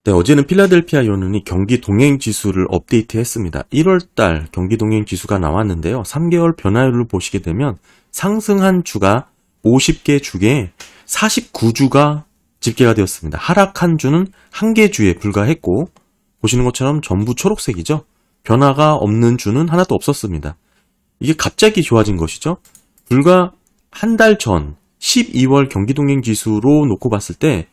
네, 어제는 필라델피아 연은이 경기 동행 지수를 업데이트했습니다. 1월달 경기 동행 지수가 나왔는데요. 3개월 변화율을 보시게 되면 상승한 주가 50개 중에 49주가 집계가 되었습니다. 하락한 주는 1개 주에 불과했고, 보시는 것처럼 전부 초록색이죠. 변화가 없는 주는 하나도 없었습니다. 이게 갑자기 좋아진 것이죠. 불과 한 달 전 12월 경기 동행 지수로 놓고 봤을 때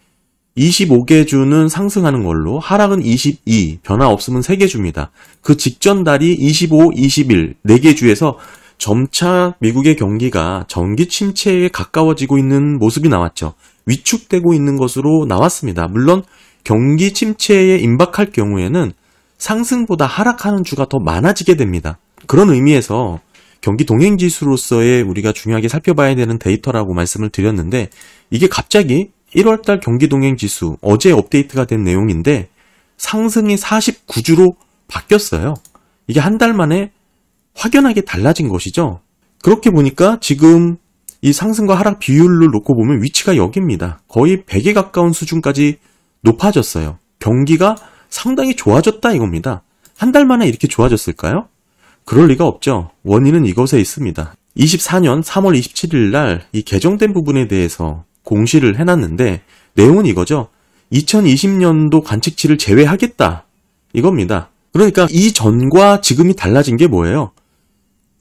25개 주는 상승하는 걸로, 하락은 22, 변화 없으면 3개 주입니다. 그 직전 달이 25, 21, 4개 주에서 점차 미국의 경기가 전기 침체에 가까워지고 있는 모습이 나왔죠. 위축되고 있는 것으로 나왔습니다. 물론 경기 침체에 임박할 경우에는 상승보다 하락하는 주가 더 많아지게 됩니다. 그런 의미에서 경기 동행지수로서의 우리가 중요하게 살펴봐야 되는 데이터라고 말씀을 드렸는데, 이게 갑자기 1월달 경기동행지수, 어제 업데이트가 된 내용인데 상승이 49주로 바뀌었어요. 이게 한 달 만에 확연하게 달라진 것이죠. 그렇게 보니까 지금 이 상승과 하락 비율을 놓고 보면 위치가 여기입니다. 거의 100에 가까운 수준까지 높아졌어요. 경기가 상당히 좋아졌다 이겁니다. 한 달 만에 이렇게 좋아졌을까요? 그럴 리가 없죠. 원인은 이것에 있습니다. 24년 3월 27일 날 이 개정된 부분에 대해서 공시를 해놨는데, 내용은 이거죠. 2020년도 관측치를 제외하겠다 이겁니다. 그러니까 이전과 지금이 달라진 게 뭐예요?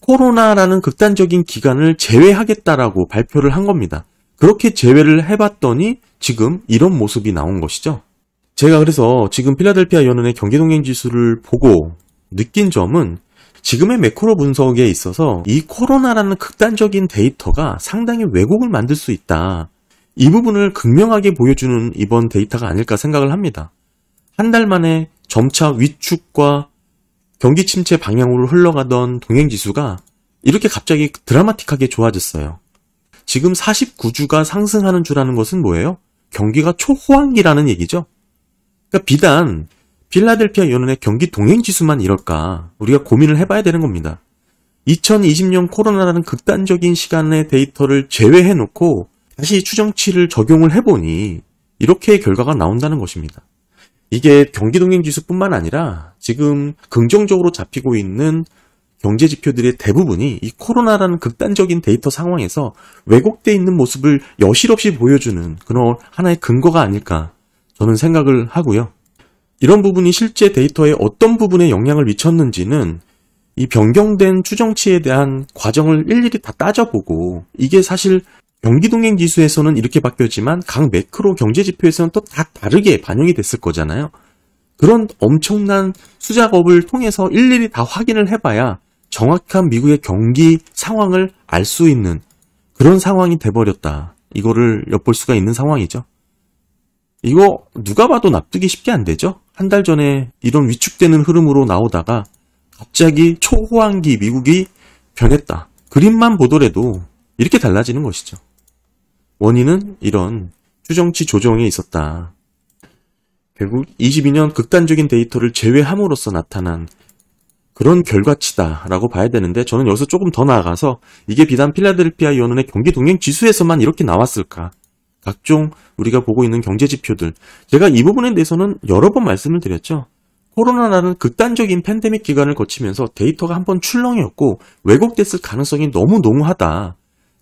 코로나라는 극단적인 기간을 제외하겠다라고 발표를 한 겁니다. 그렇게 제외를 해봤더니 지금 이런 모습이 나온 것이죠. 제가 그래서 지금 필라델피아 연은의 경기동행지수를 보고 느낀 점은, 지금의 매크로 분석에 있어서 이 코로나라는 극단적인 데이터가 상당히 왜곡을 만들 수 있다. 이 부분을 극명하게 보여주는 이번 데이터가 아닐까 생각을 합니다. 한 달 만에 점차 위축과 경기 침체 방향으로 흘러가던 동행지수가 이렇게 갑자기 드라마틱하게 좋아졌어요. 지금 49주가 상승하는 주라는 것은 뭐예요? 경기가 초호황기라는 얘기죠. 그러니까 비단 필라델피아 연은의 경기 동행지수만 이럴까 우리가 고민을 해봐야 되는 겁니다. 2020년 코로나라는 극단적인 시간의 데이터를 제외해놓고 다시 추정치를 적용을 해보니 이렇게 결과가 나온다는 것입니다. 이게 경기 동행지수뿐만 아니라 지금 긍정적으로 잡히고 있는 경제 지표들의 대부분이 이 코로나라는 극단적인 데이터 상황에서 왜곡되어 있는 모습을 여실없이 보여주는 그런 하나의 근거가 아닐까 저는 생각을 하고요. 이런 부분이 실제 데이터에 어떤 부분에 영향을 미쳤는지는 이 변경된 추정치에 대한 과정을 일일이 다 따져보고, 이게 사실 경기동행지수에서는 이렇게 바뀌었지만 각 매크로 경제지표에서는 또 다 다르게 반영이 됐을 거잖아요. 그런 엄청난 수작업을 통해서 일일이 다 확인을 해봐야 정확한 미국의 경기 상황을 알 수 있는 그런 상황이 돼버렸다. 이거를 엿볼 수가 있는 상황이죠. 이거 누가 봐도 납득이 쉽게 안 되죠? 한 달 전에 이런 위축되는 흐름으로 나오다가 갑자기 초호황기 미국이 변했다. 그림만 보더라도 이렇게 달라지는 것이죠. 원인은 이런 추정치 조정에 있었다. 결국 22년 극단적인 데이터를 제외함으로써 나타난 그런 결과치다라고 봐야 되는데, 저는 여기서 조금 더 나아가서 이게 비단 필라델피아 연은의 경기 동행 지수에서만 이렇게 나왔을까? 각종 우리가 보고 있는 경제 지표들, 제가 이 부분에 대해서는 여러 번 말씀을 드렸죠. 코로나라는 극단적인 팬데믹 기간을 거치면서 데이터가 한번 출렁이었고 왜곡됐을 가능성이 너무 농후하다.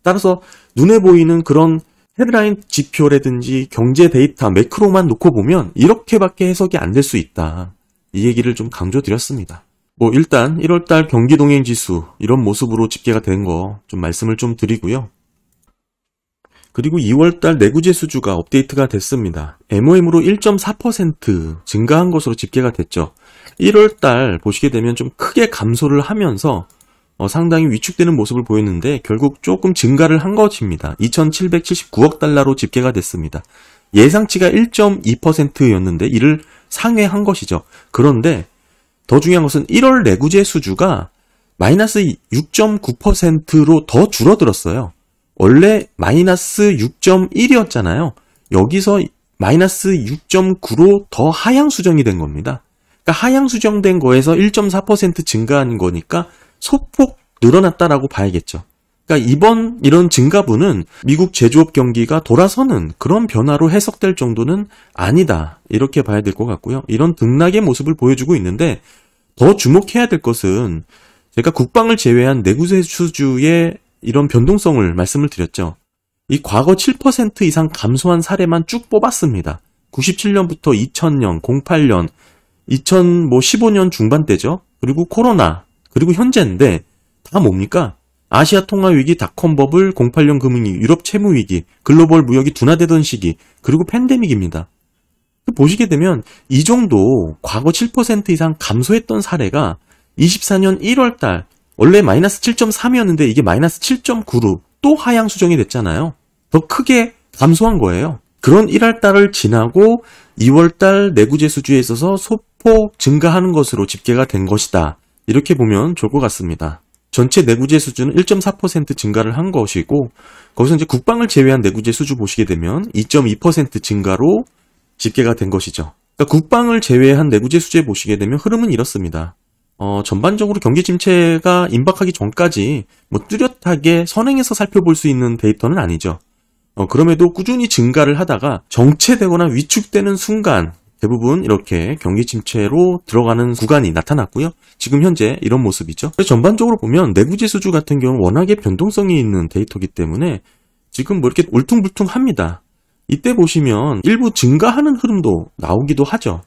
따라서 눈에 보이는 그런 헤드라인 지표라든지 경제 데이터 매크로만 놓고 보면 이렇게밖에 해석이 안 될 수 있다. 이 얘기를 좀 강조드렸습니다. 일단 1월달 경기동행지수 이런 모습으로 집계가 된 거 좀 말씀을 좀 드리고요. 그리고 2월달 내구재 수주가 업데이트가 됐습니다. MOM으로 1.4% 증가한 것으로 집계가 됐죠. 1월달 보시게 되면 좀 크게 감소를 하면서 상당히 위축되는 모습을 보였는데 결국 조금 증가를 한 것입니다. 2,779억 달러로 집계가 됐습니다. 예상치가 1.2%였는데 이를 상회한 것이죠. 그런데 더 중요한 것은 1월 내구재 수주가 마이너스 6.9%로 더 줄어들었어요. 원래 마이너스 6.1이었잖아요. 여기서 마이너스 6.9로 더 하향 수정이 된 겁니다. 그러니까 하향 수정된 거에서 1.4% 증가한 거니까 소폭 늘어났다라고 봐야겠죠. 그러니까 이번 이런 증가분은 미국 제조업 경기가 돌아서는 그런 변화로 해석될 정도는 아니다. 이렇게 봐야 될 것 같고요. 이런 등락의 모습을 보여주고 있는데 더 주목해야 될 것은 제가 국방을 제외한 내구재 수주의 이런 변동성을 말씀을 드렸죠. 이 과거 7% 이상 감소한 사례만 쭉 뽑았습니다. 97년부터 2000년, 08년, 2015년 중반대죠. 그리고 코로나, 그리고 현재인데 다 뭡니까? 아시아 통화위기, 닷컴 버블, 08년 금융위기, 유럽 채무위기, 글로벌 무역이 둔화되던 시기, 그리고 팬데믹입니다. 보시게 되면 이 정도 과거 7% 이상 감소했던 사례가 24년 1월달 원래 마이너스 7.3이었는데 이게 마이너스 7.9로 또 하향 수정이 됐잖아요. 더 크게 감소한 거예요. 그런 1월달을 지나고 2월달 내구재 수주에 있어서 소폭 증가하는 것으로 집계가 된 것이다. 이렇게 보면 좋을 것 같습니다. 전체 내구재 수주는 1.4% 증가를 한 것이고 거기서 이제 국방을 제외한 내구재 수주 보시게 되면 2.2% 증가로 집계가 된 것이죠. 그러니까 국방을 제외한 내구재 수주에 보시게 되면 흐름은 이렇습니다. 전반적으로 경기 침체가 임박하기 전까지 뭐 뚜렷하게 선행해서 살펴볼 수 있는 데이터는 아니죠. 그럼에도 꾸준히 증가를 하다가 정체되거나 위축되는 순간 대부분 이렇게 경기 침체로 들어가는 구간이 나타났고요. 지금 현재 이런 모습이죠. 그래서 전반적으로 보면 내구재 수주 같은 경우는 워낙에 변동성이 있는 데이터이기 때문에 지금 뭐 이렇게 울퉁불퉁합니다. 이때 보시면 일부 증가하는 흐름도 나오기도 하죠.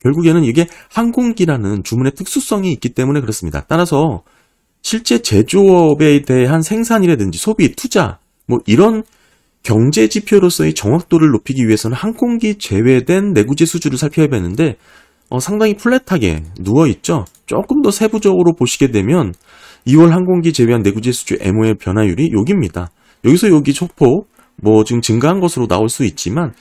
결국에는 이게 항공기라는 주문의 특수성이 있기 때문에 그렇습니다. 따라서 실제 제조업에 대한 생산이라든지 소비, 투자 뭐 이런 경제 지표로서의 정확도를 높이기 위해서는 항공기 제외된 내구재 수주를 살펴야 되는데 상당히 플랫하게 누워있죠. 조금 더 세부적으로 보시게 되면 2월 항공기 제외한 내구재 수주 MO의 변화율이 여기입니다. 여기서 여기 소폭 뭐 지금 증가한 것으로 나올 수 있지만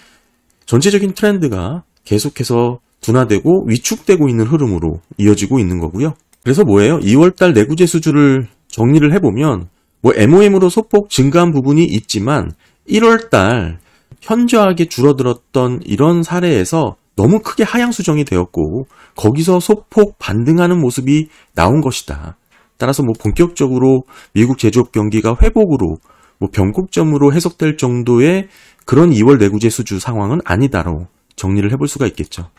전체적인 트렌드가 계속해서 둔화되고 위축되고 있는 흐름으로 이어지고 있는 거고요. 그래서 뭐예요? 2월달 내구재 수주를 정리를 해보면 뭐 MOM으로 소폭 증가한 부분이 있지만 1월달 현저하게 줄어들었던 이런 사례에서 너무 크게 하향 수정이 되었고 거기서 소폭 반등하는 모습이 나온 것이다. 따라서 뭐 본격적으로 미국 제조업 경기가 회복으로 뭐 변곡점으로 해석될 정도의 그런 2월 내구재 수주 상황은 아니다로 정리를 해볼 수가 있겠죠.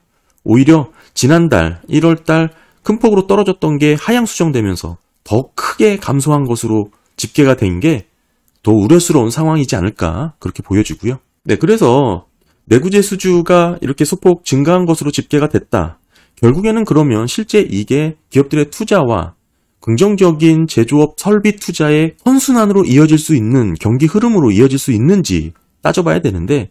오히려 지난달 1월달 큰 폭으로 떨어졌던 게 하향 수정되면서 더 크게 감소한 것으로 집계가 된 게 더 우려스러운 상황이지 않을까 그렇게 보여지고요. 네, 그래서 내구재 수주가 이렇게 소폭 증가한 것으로 집계가 됐다. 결국에는 그러면 실제 이게 기업들의 투자와 긍정적인 제조업 설비 투자의 선순환으로 이어질 수 있는 경기 흐름으로 이어질 수 있는지 따져봐야 되는데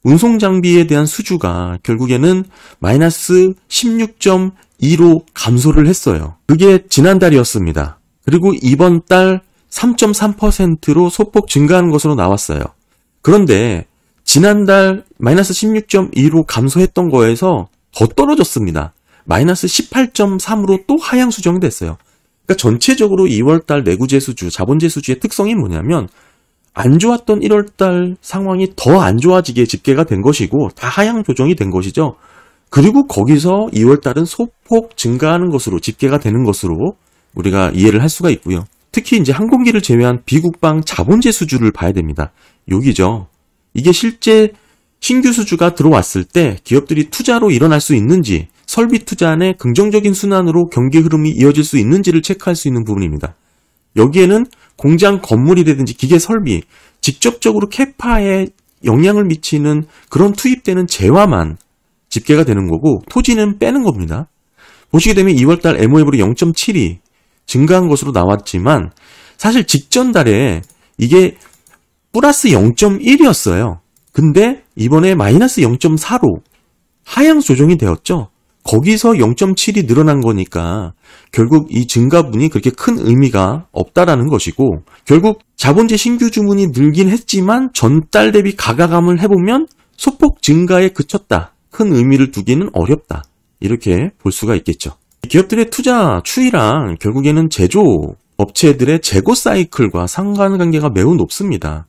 운송 장비에 대한 수주가 결국에는 마이너스 16.2로 감소를 했어요. 그게 지난달이었습니다. 그리고 이번 달 3.3%로 소폭 증가하는 것으로 나왔어요. 그런데 지난달 마이너스 16.2로 감소했던 거에서 더 떨어졌습니다. 마이너스 18.3으로 또 하향 수정이 됐어요. 그러니까 전체적으로 2월달 내구재 수주, 자본재 수주의 특성이 뭐냐면 안 좋았던 1월달 상황이 더 안 좋아지게 집계가 된 것이고 다 하향 조정이 된 것이죠. 그리고 거기서 2월달은 소폭 증가하는 것으로 집계가 되는 것으로 우리가 이해를 할 수가 있고요. 특히 이제 항공기를 제외한 비국방 자본재 수주를 봐야 됩니다. 여기죠. 이게 실제 신규 수주가 들어왔을 때 기업들이 투자로 일어날 수 있는지 설비 투자 내 긍정적인 순환으로 경기 흐름이 이어질 수 있는지를 체크할 수 있는 부분입니다. 여기에는 공장 건물이라든지 기계 설비, 직접적으로 캐파에 영향을 미치는 그런 투입되는 재화만 집계가 되는 거고 토지는 빼는 겁니다. 보시게 되면 2월달 MOF로 0.72 증가한 것으로 나왔지만 사실 직전 달에 이게 플러스 0.1이었어요. 근데 이번에 마이너스 0.4로 하향 조정이 되었죠. 거기서 0.7이 늘어난 거니까 결국 이 증가분이 그렇게 큰 의미가 없다라는 것이고 결국 자본재 신규 주문이 늘긴 했지만 전달 대비 가가감을 해보면 소폭 증가에 그쳤다. 큰 의미를 두기는 어렵다. 이렇게 볼 수가 있겠죠. 기업들의 투자 추이랑 결국에는 제조업체들의 재고 사이클과 상관관계가 매우 높습니다.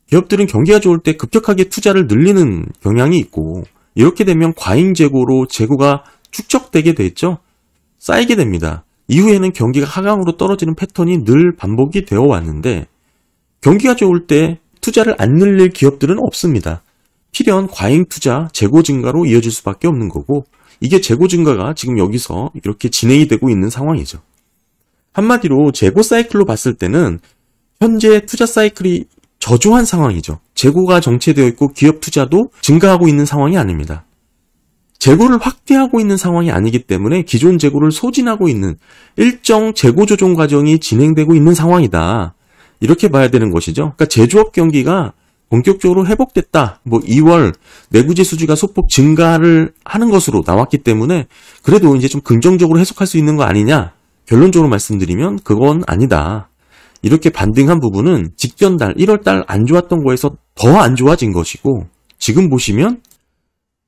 기업들은 경기가 좋을 때 급격하게 투자를 늘리는 경향이 있고 이렇게 되면 과잉 재고로 재고가 축적되게 되죠. 쌓이게 됩니다. 이후에는 경기가 하강으로 떨어지는 패턴이 늘 반복이 되어 왔는데 경기가 좋을 때 투자를 안 늘릴 기업들은 없습니다. 필연 과잉 투자, 재고 증가로 이어질 수밖에 없는 거고 이게 재고 증가가 지금 여기서 이렇게 진행이 되고 있는 상황이죠. 한마디로 재고 사이클로 봤을 때는 현재 투자 사이클이 저조한 상황이죠. 재고가 정체되어 있고 기업 투자도 증가하고 있는 상황이 아닙니다. 재고를 확대하고 있는 상황이 아니기 때문에 기존 재고를 소진하고 있는 일정 재고 조정 과정이 진행되고 있는 상황이다. 이렇게 봐야 되는 것이죠. 그러니까 제조업 경기가 본격적으로 회복됐다. 2월 내구재 수주가 소폭 증가를 하는 것으로 나왔기 때문에 그래도 이제 좀 긍정적으로 해석할 수 있는 거 아니냐? 결론적으로 말씀드리면 그건 아니다. 이렇게 반등한 부분은 직전 달 1월 달 안 좋았던 거에서 더 안 좋아진 것이고 지금 보시면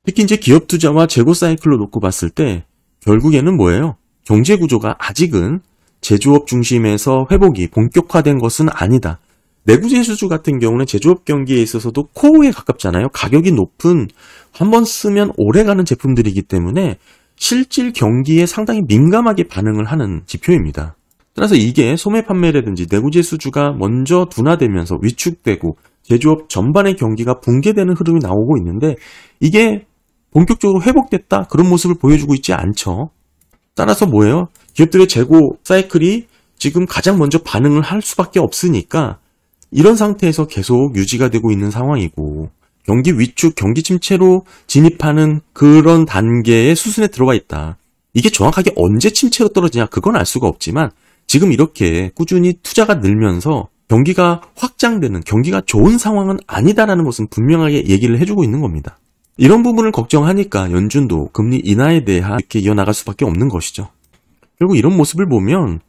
특히 이제 기업 투자와 재고 사이클로 놓고 봤을 때 결국에는 뭐예요? 경제 구조가 아직은 제조업 중심에서 회복이 본격화된 것은 아니다. 내구재 수주 같은 경우는 제조업 경기에 있어서도 코어에 가깝잖아요. 가격이 높은 한번 쓰면 오래가는 제품들이기 때문에 실질 경기에 상당히 민감하게 반응을 하는 지표입니다. 따라서 이게 소매 판매라든지 내구재 수주가 먼저 둔화되면서 위축되고 제조업 전반의 경기가 붕괴되는 흐름이 나오고 있는데 이게 본격적으로 회복됐다 그런 모습을 보여주고 있지 않죠. 따라서 뭐예요? 기업들의 재고 사이클이 지금 가장 먼저 반응을 할 수밖에 없으니까 이런 상태에서 계속 유지가 되고 있는 상황이고 경기 위축, 경기 침체로 진입하는 그런 단계의 수순에 들어가 있다. 이게 정확하게 언제 침체로 떨어지냐 그건 알 수가 없지만 지금 이렇게 꾸준히 투자가 늘면서 경기가 확장되는 경기가 좋은 상황은 아니다라는 것은 분명하게 얘기를 해주고 있는 겁니다. 이런 부분을 걱정하니까 연준도 금리 인하에 대한 이렇게 이어나갈 수밖에 없는 것이죠. 결국 이런 모습을 보면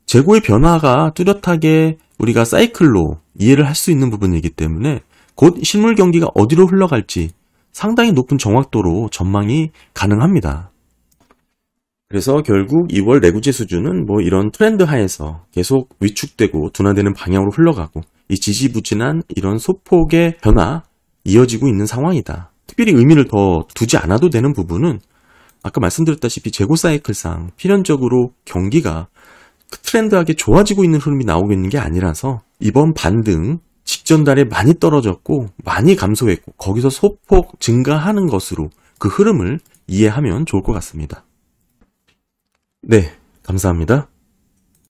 재고의 변화가 뚜렷하게 우리가 사이클로 이해를 할 수 있는 부분이기 때문에 곧 실물 경기가 어디로 흘러갈지 상당히 높은 정확도로 전망이 가능합니다. 그래서 결국 2월 내구재 수주는 이런 트렌드 하에서 계속 위축되고 둔화되는 방향으로 흘러가고 이 지지부진한 이런 소폭의 변화 이어지고 있는 상황이다. 특별히 의미를 더 두지 않아도 되는 부분은 아까 말씀드렸다시피 재고 사이클상 필연적으로 경기가 트렌드하게 좋아지고 있는 흐름이 나오고 있는 게 아니라서 이번 반등 직전 달에 많이 떨어졌고 많이 감소했고 거기서 소폭 증가하는 것으로 그 흐름을 이해하면 좋을 것 같습니다. 네, 감사합니다.